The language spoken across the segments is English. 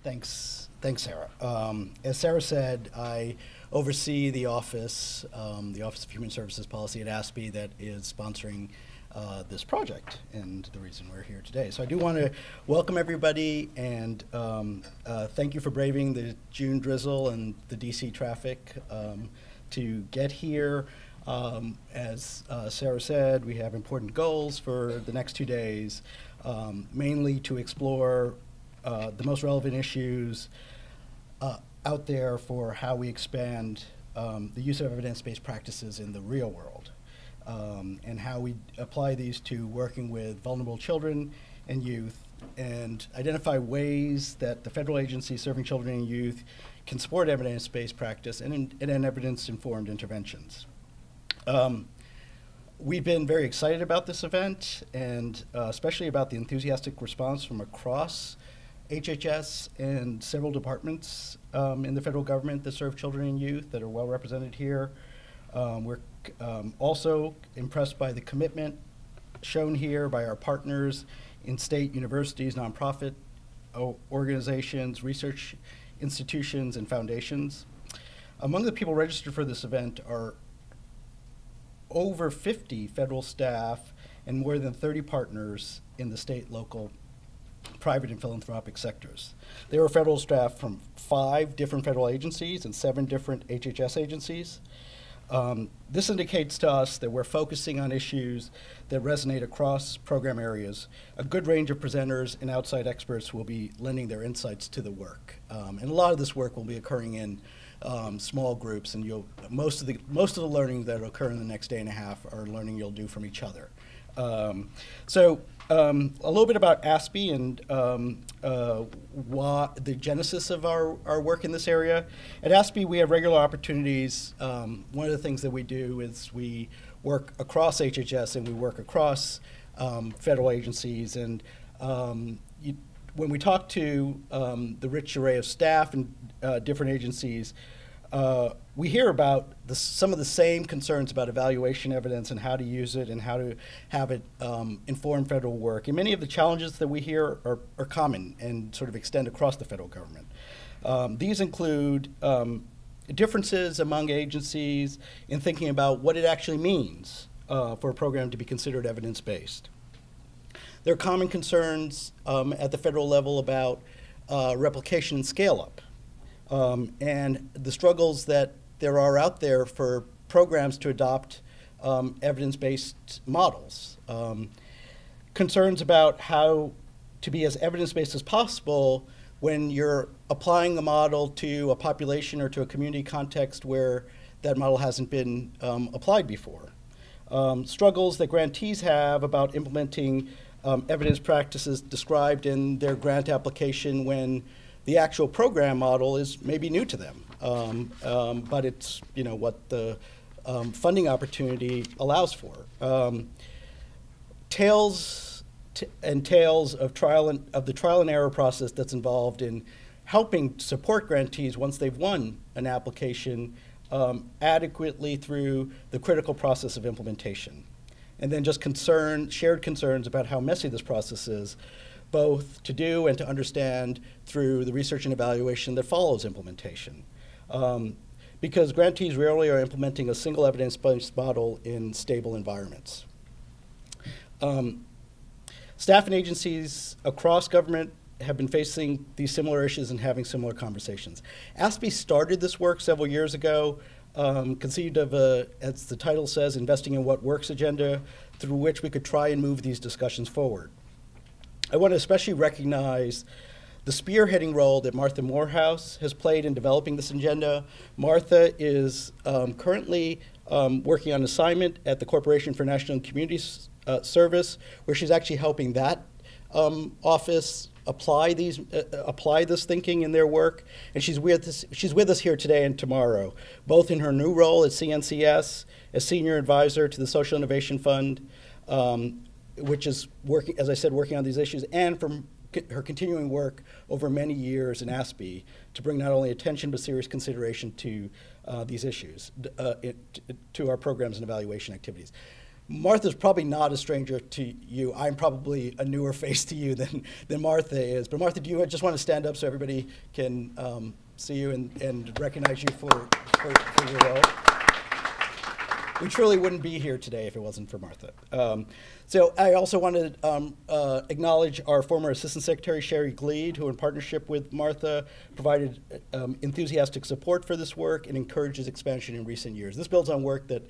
Thanks, Sarah. As Sarah said, I oversee the Office of Human Services Policy at ASPE that is sponsoring this project and the reason we're here today. So I do want to welcome everybody and thank you for braving the June drizzle and the DC traffic to get here. As Sarah said, we have important goals for the next 2 days, mainly to explore the most relevant issues out there for how we expand the use of evidence-based practices in the real world, and how we apply these to working with vulnerable children and youth, and identify ways that the federal agencies serving children and youth can support evidence-based practice and evidence-informed interventions. We've been very excited about this event, and especially about the enthusiastic response from across HHS and several departments in the federal government that serve children and youth that are well represented here. We're also impressed by the commitment shown here by our partners in state universities, nonprofit organizations, research institutions, and foundations. Among the people registered for this event are over 50 federal staff and more than 30 partners in the state, local, private, and philanthropic sectors. There are federal staff from 5 different federal agencies and 7 different HHS agencies. This indicates to us that we're focusing on issues that resonate across program areas. A good range of presenters and outside experts will be lending their insights to the work. And a lot of this work will be occurring in small groups, and most of the learning that will occur in the next day and a half are learning you'll do from each other. A little bit about ASPE and the genesis of our work in this area. At ASPE, we have regular opportunities. One of the things that we do is we work across HHS and we work across federal agencies. And when we talk to the rich array of staff and different agencies, we hear about some of the same concerns about evaluation evidence and how to use it and how to have it inform federal work. And many of the challenges that we hear are common and sort of extend across the federal government. These include differences among agencies in thinking about what it actually means for a program to be considered evidence-based. There are common concerns at the federal level about replication and scale-up. And the struggles that there are out there for programs to adopt evidence-based models. Concerns about how to be as evidence-based as possible when you're applying a model to a population or to a community context where that model hasn't been applied before. Struggles that grantees have about implementing evidence practices described in their grant application when the actual program model is maybe new to them, but it's what the funding opportunity allows for. Tales of the trial and error process that's involved in helping support grantees once they've won an application adequately through the critical process of implementation. And then just shared concerns about how messy this process is, both to do and to understand through the research and evaluation that follows implementation. Because grantees rarely are implementing a single evidence-based model in stable environments. Staff and agencies across government have been facing these similar issues and having similar conversations. ASPE started this work several years ago, conceived of as the title says, investing in what works agenda, through which we could try and move these discussions forward. I want to especially recognize the spearheading role that Martha Morehouse has played in developing this agenda. Martha is currently working on assignment at the Corporation for National and Community Service, where she's actually helping that office apply this thinking in their work. And she's with us here today and tomorrow, both in her new role at CNCS as Senior Advisor to the Social Innovation Fund, which is working, as I said, working on these issues, and from her continuing work over many years in ASPE to bring not only attention but serious consideration to these issues, to our programs and evaluation activities. Martha's probably not a stranger to you. I'm probably a newer face to you than Martha is. But Martha, do you just want to stand up so everybody can see you and recognize you for your role? We truly wouldn't be here today if it wasn't for Martha. So I also want to acknowledge our former Assistant Secretary, Sherry Gleed, who in partnership with Martha provided enthusiastic support for this work and encouraged expansion in recent years. This builds on work that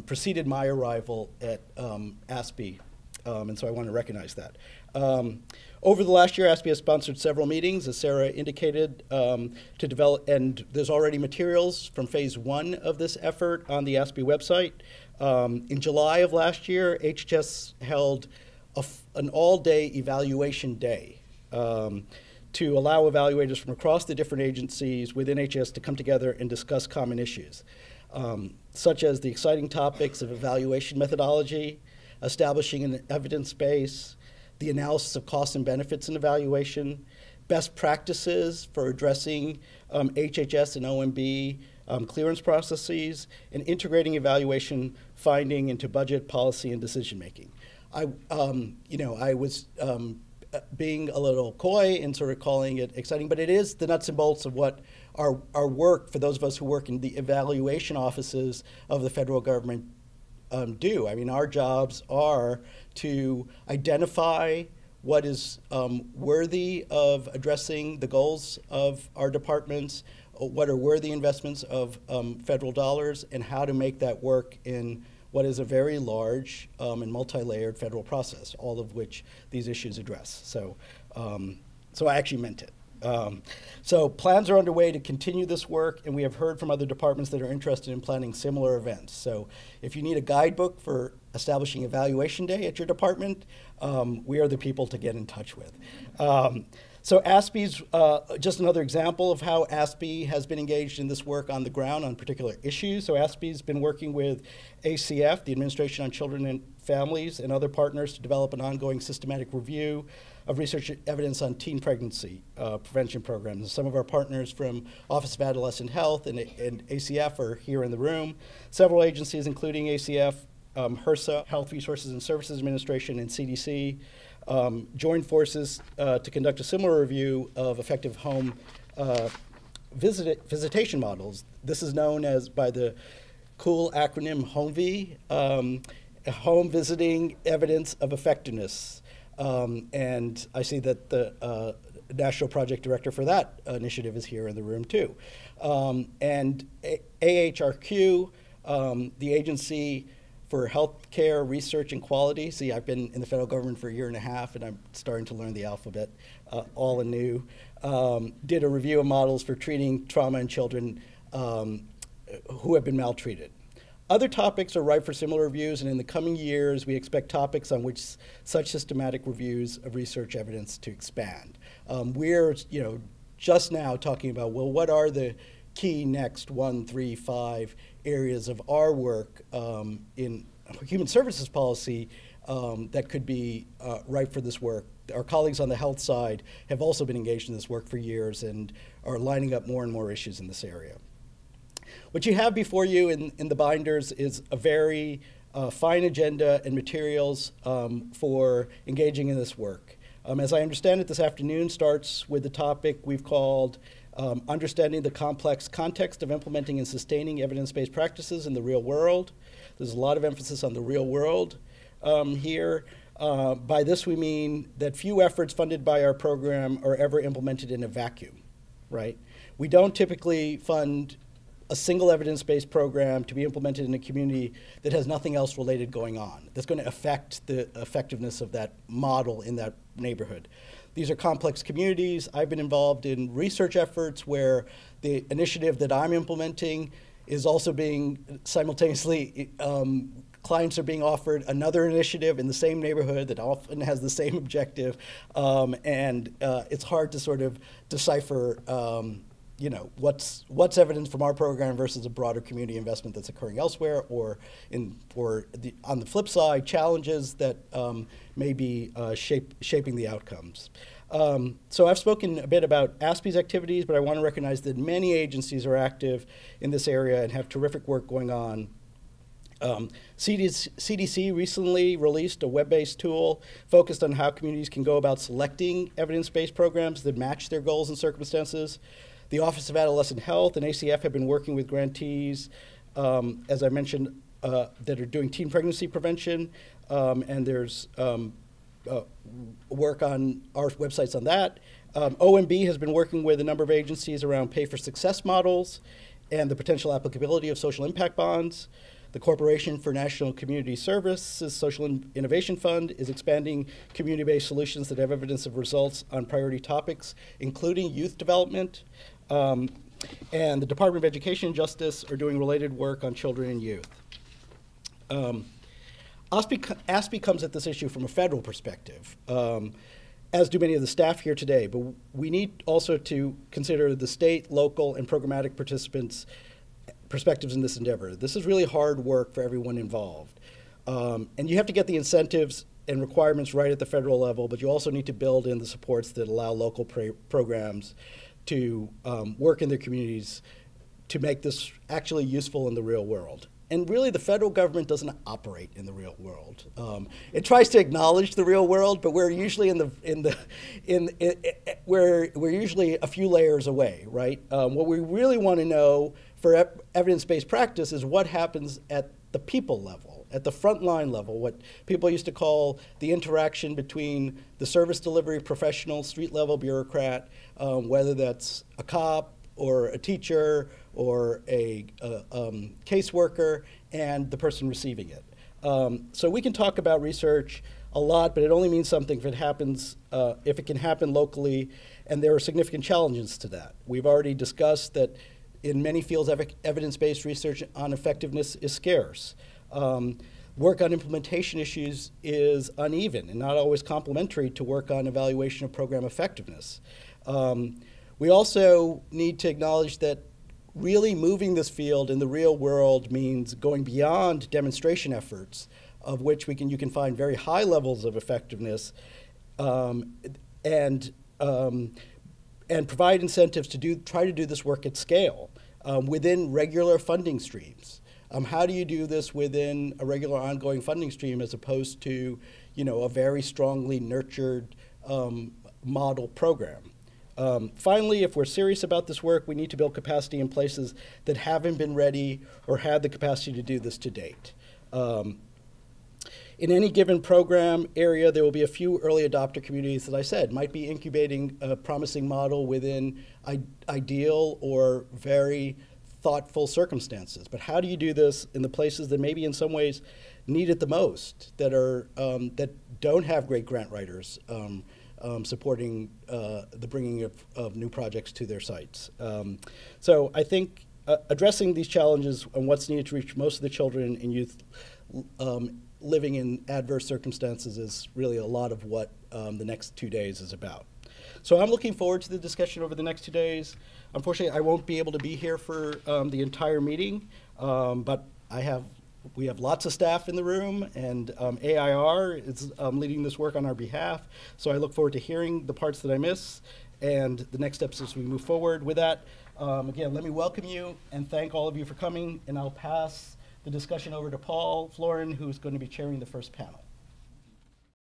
preceded my arrival at ASPE, and so I want to recognize that. Over the last year, ASPE has sponsored several meetings, as Sarah indicated, to develop, and there's already materials from phase 1 of this effort on the ASPE website. In July of last year, HHS held an all-day evaluation day to allow evaluators from across the different agencies within HHS to come together and discuss common issues, such as the exciting topics of evaluation methodology, establishing an evidence base, the analysis of costs and benefits in evaluation, best practices for addressing HHS and OMB clearance processes, and integrating evaluation finding into budget, policy, and decision making. I was being a little coy and sort of calling it exciting, but it is the nuts and bolts of what our work, for those of us who work in the evaluation offices of the federal government, do. I mean, our jobs are to identify what is worthy of addressing the goals of our departments, what are worthy investments of federal dollars, and how to make that work in what is a very large and multi-layered federal process, all of which these issues address. So I actually meant it. So plans are underway to continue this work, and we have heard from other departments that are interested in planning similar events. So if you need a guidebook for establishing Evaluation Day at your department, we are the people to get in touch with. So ASPE's just another example of how ASPE has been engaged in this work on the ground on particular issues. So ASPE's been working with ACF, the Administration on Children and Families, and other partners to develop an ongoing systematic review of research evidence on teen pregnancy prevention programs. Some of our partners from Office of Adolescent Health and ACF are here in the room. Several agencies, including ACF, HRSA, Health Resources and Services Administration, and CDC, joined forces to conduct a similar review of effective home visitation models. This is known as, by the cool acronym HOMV, Home Visiting Evidence of Effectiveness. And I see that the National Project Director for that initiative is here in the room too. And AHRQ, the Agency for Healthcare Research and Quality. See, I've been in the federal government for a year and a half, and I'm starting to learn the alphabet all anew. Did a review of models for treating trauma in children who have been maltreated. Other topics are ripe for similar reviews, and in the coming years, we expect topics on which such systematic reviews of research evidence to expand. We're, just now talking about, well, what are the key next 1, 3, 5 areas of our work in human services policy that could be ripe for this work. Our colleagues on the health side have also been engaged in this work for years and are lining up more and more issues in this area. What you have before you in the binders is a very fine agenda and materials for engaging in this work. As I understand it, this afternoon starts with the topic we've called Understanding the Complex Context of Implementing and Sustaining Evidence-Based Practices in the Real World. There's a lot of emphasis on the real world here. By this we mean that few efforts funded by our program are ever implemented in a vacuum, right? We don't typically fund a single evidence-based program to be implemented in a community that has nothing else related going on, that's going to affect the effectiveness of that model in that neighborhood. These are complex communities. I've been involved in research efforts where the initiative that I'm implementing is also being simultaneously, clients are being offered another initiative in the same neighborhood that often has the same objective, and it's hard to sort of decipher what's evidence from our program versus a broader community investment that's occurring elsewhere, or on the flip side, challenges that may be shaping the outcomes. So I've spoken a bit about ASPE's activities, but I want to recognize that many agencies are active in this area and have terrific work going on. CDC recently released a web-based tool focused on how communities can go about selecting evidence-based programs that match their goals and circumstances. The Office of Adolescent Health and ACF have been working with grantees, as I mentioned, that are doing teen pregnancy prevention, and there's work on our websites on that. OMB has been working with a number of agencies around pay-for-success models and the potential applicability of social impact bonds. The Corporation for National Community Services Social Innovation Fund is expanding community-based solutions that have evidence of results on priority topics, including youth development. And the Department of Education and Justice are doing related work on children and youth. ASPE comes at this issue from a federal perspective, as do many of the staff here today, but we need also to consider the state, local, and programmatic perspectives in this endeavor. This is really hard work for everyone involved. And you have to get the incentives and requirements right at the federal level, but you also need to build in the supports that allow local programs to work in their communities to make this actually useful in the real world. And really, the federal government doesn't operate in the real world. It tries to acknowledge the real world, but we're usually we're usually a few layers away, right? What we really want to know for evidence-based practice is what happens at the people level, at the frontline level, what people used to call the interaction between the service delivery professional, street-level bureaucrat, whether that's a cop or a teacher or a caseworker, and the person receiving it. So we can talk about research a lot, but it only means something if it happens, if it can happen locally, and there are significant challenges to that. We've already discussed that in many fields, evidence-based research on effectiveness is scarce. Work on implementation issues is uneven and not always complementary to work on evaluation of program effectiveness. We also need to acknowledge that really moving this field in the real world means going beyond demonstration efforts, of which you can find very high levels of effectiveness, and provide incentives to try to do this work at scale within regular funding streams. How do you do this within a regular ongoing funding stream as opposed to, a very strongly nurtured model program? Finally, if we're serious about this work, we need to build capacity in places that haven't been ready or had the capacity to do this to date. In any given program area, there will be a few early adopter communities, as I said, might be incubating a promising model within ideal or very thoughtful circumstances. But how do you do this in the places that maybe in some ways need it the most, that don't have great grant writers supporting the bringing of new projects to their sites? So I think addressing these challenges and what's needed to reach most of the children and youth living in adverse circumstances is really a lot of what the next 2 days is about. So I'm looking forward to the discussion over the next 2 days. Unfortunately, I won't be able to be here for the entire meeting, but we have lots of staff in the room, and AIR is leading this work on our behalf. So I look forward to hearing the parts that I miss and the next steps as we move forward. With that, again, let me welcome you and thank all of you for coming, and I'll pass the discussion over to Paul Florin, who's going to be chairing the first panel.